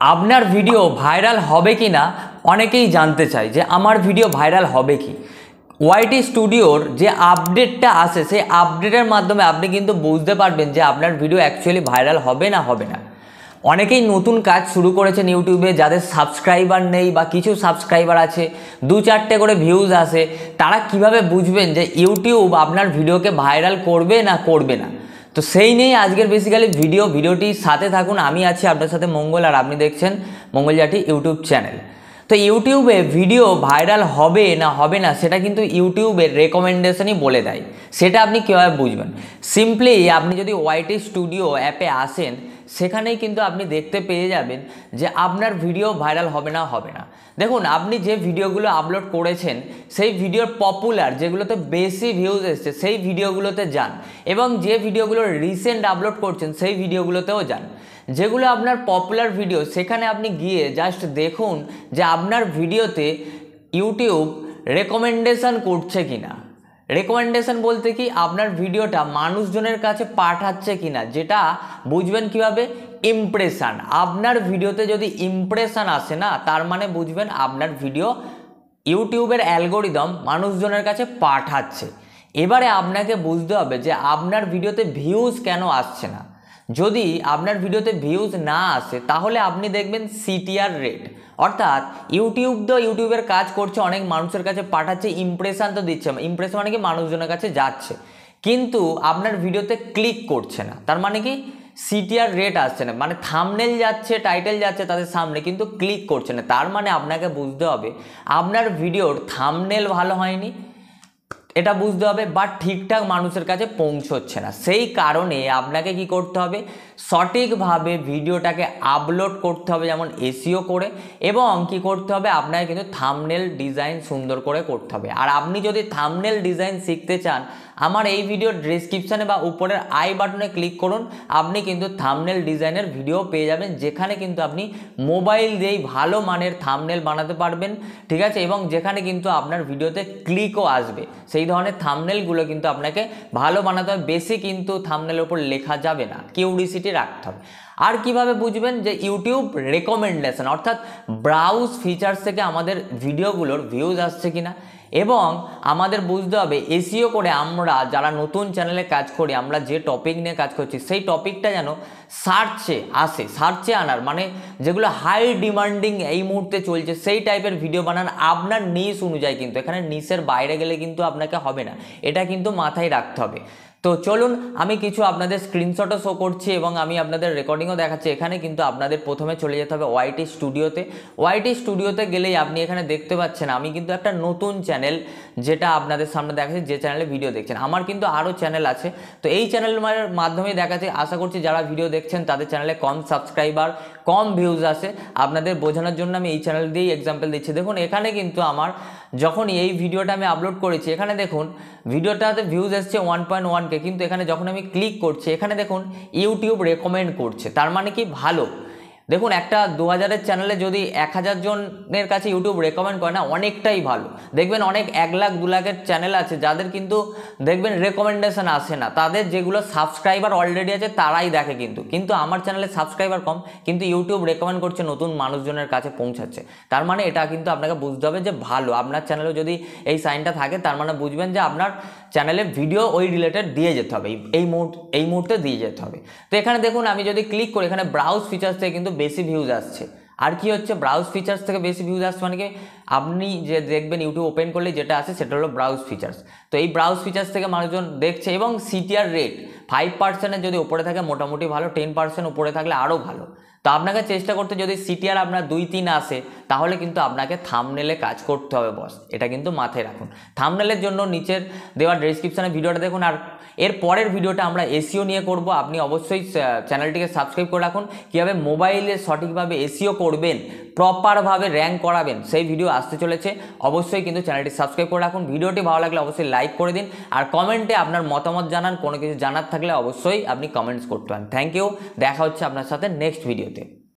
আপনার video viral হবে কি না অনেকেই জানতে চায় যে আমার ভিডিও ভাইরাল হবে কি। ওয়াইটি স্টুডিওর যে আপডেটটা আসে সেই আপডেটের মাধ্যমে আপনি কিন্তু বুঝতে পারবেন যে আপনার ভিডিও অ্যাকচুয়ালি ভাইরাল হবে না হবে না। অনেকেই নতুন কাজ শুরু করেছেন ইউটিউবে, যাদের সাবস্ক্রাইবার নেই বা কিছু সাবস্ক্রাইবার আছে, 2-4টে করে ভিউজ আসে, তারা কিভাবে বুঝবেন যে ইউটিউব আপনার ভিডিওকে ভাইরাল করবে না করবে না। তো সেই নিয়েই আজকের বেসিক্যালি ভিডিওটির সাথে থাকুন। আমি আছি আপনার সাথে মঙ্গল, আর আপনি দেখছেন মঙ্গল জাটি ইউটিউব চ্যানেল। তো ইউটিউবে ভিডিও ভাইরাল হবে না হবে না সেটা কিন্তু ইউটিউবের রেকমেন্ডেশনই বলে দেয়। সেটা আপনি কীভাবে বুঝবেন? সিম্পলি আপনি যদি ওয়াইটি স্টুডিও অ্যাপে আসেন, সেখানেই কিন্তু আপনি দেখতে পেয়ে যাবেন যে আপনার ভিডিও ভাইরাল হবে না হবে না। দেখুন, আপনি যে ভিডিওগুলো আপলোড করেছেন সেই ভিডিওর পপুলার যেগুলোতে বেশি ভিউজ এসছে সেই ভিডিওগুলোতে যান, এবং যে ভিডিওগুলো রিসেন্ট আপলোড করছেন সেই ভিডিওগুলোতেও যান। যেগুলো আপনার পপুলার ভিডিও সেখানে আপনি গিয়ে জাস্ট দেখুন যে আপনার ভিডিওতে ইউটিউব রেকমেন্ডেশন করছে কিনা। রেকমেন্ডেশন বলতে কি, আপনার ভিডিওটা মানুষজনের কাছে পাঠাচ্ছে কিনা, যেটা বুঝবেন কিভাবে? ইমপ্রেশন। আপনার ভিডিওতে যদি ইমপ্রেশন আসে না, তার মানে বুঝবেন আপনার ভিডিও ইউটিউবের অ্যালগোরিদম মানুষজনের কাছে পাঠাচ্ছে। এবারে আপনাকে বুঝতে হবে যে আপনার ভিডিওতে ভিউজ কেন আসছে না। যদি আপনার ভিডিওতে ভিউজ না আসে তাহলে আপনি দেখবেন সিটিআর রেট, অর্থাৎ ইউটিউবের কাজ করছে, অনেক মানুষের কাছে পাঠাচ্ছে, ইমপ্রেশন তো দিচ্ছে, ইমপ্রেশন মানে কি মানুষজনের কাছে যাচ্ছে, কিন্তু আপনার ভিডিওতে ক্লিক করছে না। তার মানে কি সিটিআর রেট আসছে না, মানে থাম্বনেল যাচ্ছে, টাইটেল যাচ্ছে তাদের সামনে, কিন্তু ক্লিক করছে না। তার মানে আপনাকে বুঝতে হবে আপনার ভিডিওর থাম্বনেল ভালো হয়নি, এটা বুঝতে হবে, বা ঠিকঠাক মানুষের কাছে পৌঁছচ্ছে না। সেই কারণে আপনাকে কি করতে হবে? সঠিকভাবে ভিডিওটাকে আপলোড করতে হবে, যেমন এসইও করে, এবং কি করতে হবে? আপনাকে কিন্তু থাম্বনেল ডিজাইন সুন্দর করে করতে হবে। আর আপনি যদি থাম্বনেল ডিজাইন শিখতে চান, আমার এই ভিডিওর ডেসক্রিপশানে বা উপরের আই বাটনে ক্লিক করুন, আপনি কিন্তু থাম্বনেল ডিজাইনের ভিডিও পেয়ে যাবেন, যেখানে কিন্তু আপনি মোবাইল দিয়েই ভালো মানের থাম্বনেল বানাতে পারবেন, ঠিক আছে, এবং যেখানে কিন্তু আপনার ভিডিওতে ক্লিকও আসবে। সেই ধরনের থাম্বনেলগুলো কিন্তু আপনাকে ভালো বানাতে হবে, বেশি কিন্তু থাম্বনেলের উপর লেখা যাবে না, কিউরিসিটি রাখতে হবে। আর কিভাবে বুঝবেন যে ইউটিউব রেকমেন্ডেশন, অর্থাৎ ব্রাউজ ফিচার্স থেকে আমাদের ভিডিওগুলোর ভিউজ আসছে কিনা, এবং আমাদের বুঝতে হবে এসইও করে আমরা যারা নতুন চ্যানেলে কাজ করি, আমরা যে টপিক নিয়ে কাজ করছি সেই টপিকটা যেন সার্চে আসে, সার্চে আনার মানে যেগুলো হাই ডিমান্ডিং এই মুহূর্তে চলছে সেই টাইপের ভিডিও বানান আপনার নিশ অনুযায়ী। কিন্তু এখানে নিশের বাইরে গেলে কিন্তু আপনাকে হবে না, এটা কিন্তু মাথায় রাখতে হবে। তো চলুন আমি কিছু আপনাদের স্ক্রিনশটও শো করছি এবং আমি আপনাদের রেকর্ডিংও দেখাচ্ছি। এখানে কিন্তু আপনাদের প্রথমে চলে যেতে হবে ওয়াইটি স্টুডিওতে। ওয়াইটি স্টুডিওতে গেলেই আপনি এখানে দেখতে পাচ্ছেন আমি কিন্তু একটা নতুন চ্যানেল যেটা আপনাদের সামনে দেখাচ্ছি, যে চ্যানেলে ভিডিও দেখছেন। আমার কিন্তু আরও চ্যানেল আছে, তো এই চ্যানেলের মাধ্যমেই দেখাচ্ছি। আশা করছি যারা ভিডিও দেখছেন তাদের চ্যানেলে কম সাবস্ক্রাইবার, কম ভিউজ আসে। আপনাদের বোঝানোর জন্য আমি এই চ্যানেল দিয়েই এক্সাম্পল দিচ্ছি। দেখুন এখানে কিন্তু আমার যখন এই ভিডিওটা আমি আপলোড করেছি, এখানে দেখুন ভিডিওটাতে ভিউজ এসছে 1.1K, কিন্তু এখানে যখন আমি ক্লিক করছি এখানে দেখুন ইউটিউব রেকমেন্ড করছে। তার মানে কি ভালো। দেখুন একটা 2000-এর চ্যানেলে যদি 1000 জনের কাছে ইউটিউব রেকমেন্ড করে না, অনেকটাই ভালো। দেখবেন অনেক 1 লাখ 2 লাখের চ্যানেল আছে যাদের কিন্তু দেখবেন রেকমেন্ডেশন আসে না, তাদের যেগুলো সাবস্ক্রাইবার অলরেডি আছে তারাই দেখে। কিন্তু আমার চ্যানেলে সাবস্ক্রাইবার কম, কিন্তু ইউটিউব রেকমেন্ড করছে, নতুন মানুষজনের কাছে পৌঁছাচ্ছে। তার মানে এটা কিন্তু আপনাকে বুঝতে হবে যে ভালো। আপনার চ্যানেলে যদি এই সাইনটা থাকে তার মানে বুঝবেন যে আপনার চ্যানেলে ভিডিও ওই রিলেটেড দিয়ে যেতে হবে, এই মুহূর্তে দিয়ে যেতে হবে। তো এখানে দেখুন আমি যদি ক্লিক করি, এখানে ব্রাউজ ফিচার্স থেকে কিন্তু বেশি ভিউজ আসছে। আর কি হচ্ছে? ব্রাউজ ফিচার্স থেকে বেশি ভিউজ আসছে মানে কি, আপনি যে দেখবেন ইউটিউব ওপেন করলে যেটা আসে সেটা হলো ব্রাউজ ফিচার্স। তো এই ব্রাউজ ফিচার্স থেকে মানুষজন দেখছে, এবং সিটিআর রেট 5%-এর যদি উপরে থাকে মোটামুটি ভালো, 10% উপরে থাকলে আরও ভালো। তো আপনাকে চেষ্টা করতে, যদি সিটিআর আপনার 2-3 আসে তাহলে কিন্তু আপনাকে থাম্বনেলে কাজ করতে হবে বস, এটা কিন্তু মাথায় রাখুন। থাম্বনেলের জন্য নিচের দেওয়া ডেসক্রিপশনে ভিডিওটা দেখুন। আর এর পরের ভিডিওটা আমরা এসইও নিয়ে করব। আপনি অবশ্যই চ্যানেলটিকে সাবস্ক্রাইব করে রাখুন। কীভাবে মোবাইলে সঠিকভাবে এসইও করবেন, প্রপারভাবে র্যাঙ্ক করাবেন, সেই ভিডিও আসতে চলেছে। অবশ্যই কিন্তু চ্যানেলটি সাবস্ক্রাইব করে রাখুন। ভিডিওটি ভালো লাগলে অবশ্যই লাইক করে দিন, আর কমেন্টে আপনার মতামত জানান। কোনো কিছু জানার থাকলে অবশ্যই আপনি কমেন্টস করতে পারেন। থ্যাংক ইউ, দেখা হচ্ছে আপনার সাথে নেক্সট ভিডিওতে।